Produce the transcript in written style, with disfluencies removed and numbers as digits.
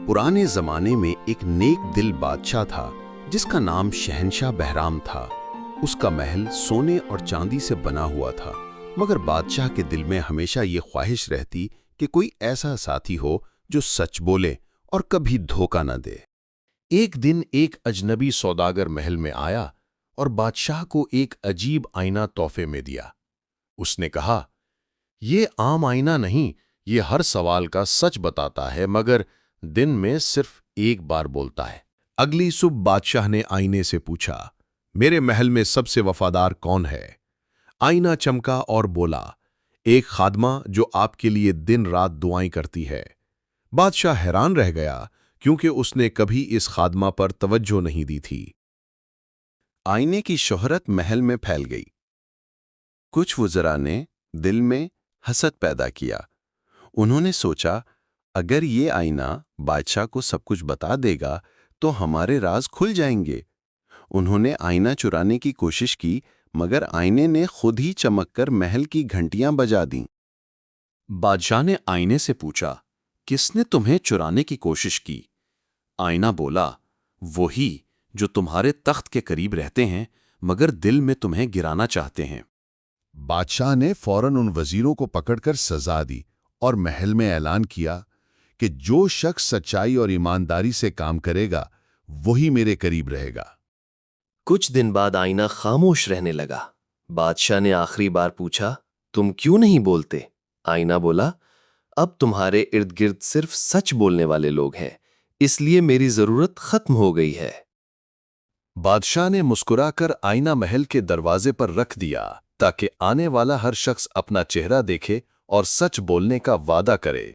पुराने जमाने में एक नेक दिल बादशाह था जिसका नाम शहंशाह बहराम था। उसका महल सोने और चांदी से बना हुआ था, मगर बादशाह के दिल में हमेशा ये ख्वाहिश रहती कि कोई ऐसा साथी हो जो सच बोले और कभी धोखा न दे। एक दिन एक अजनबी सौदागर महल में आया और बादशाह को एक अजीब आईना तोहफे में दिया। उसने कहा, ये आम आईना नहीं, ये हर सवाल का सच बताता है, मगर दिन में सिर्फ एक बार बोलता है। अगली सुबह बादशाह ने आईने से पूछा, मेरे महल में सबसे वफादार कौन है? आईना चमका और बोला, एक खादमा जो आपके लिए दिन रात दुआएं करती है। बादशाह हैरान रह गया क्योंकि उसने कभी इस खादमा पर तवज्जो नहीं दी थी। आईने की शोहरत महल में फैल गई। कुछ वज़रा ने दिल में हसद पैदा किया। उन्होंने सोचा, अगर ये आईना बादशाह को सब कुछ बता देगा तो हमारे राज खुल जाएंगे। उन्होंने आईना चुराने की कोशिश की, मगर आईने ने खुद ही चमककर महल की घंटियां बजा दीं। बादशाह ने आईने से पूछा, किसने तुम्हें चुराने की कोशिश की? आईना बोला, वही जो तुम्हारे तख्त के करीब रहते हैं मगर दिल में तुम्हें गिराना चाहते हैं। बादशाह ने फौरन उन वजीरों को पकड़कर सजा दी और महल में ऐलान किया कि जो शख्स सच्चाई और ईमानदारी से काम करेगा वही मेरे करीब रहेगा। कुछ दिन बाद आईना खामोश रहने लगा। बादशाह ने आखिरी बार पूछा, तुम क्यों नहीं बोलते? आईना बोला, अब तुम्हारे इर्द गिर्द सिर्फ सच बोलने वाले लोग हैं, इसलिए मेरी जरूरत खत्म हो गई है। बादशाह ने मुस्कुराकर आईना महल के दरवाजे पर रख दिया ताकि आने वाला हर शख्स अपना चेहरा देखे और सच बोलने का वादा करे।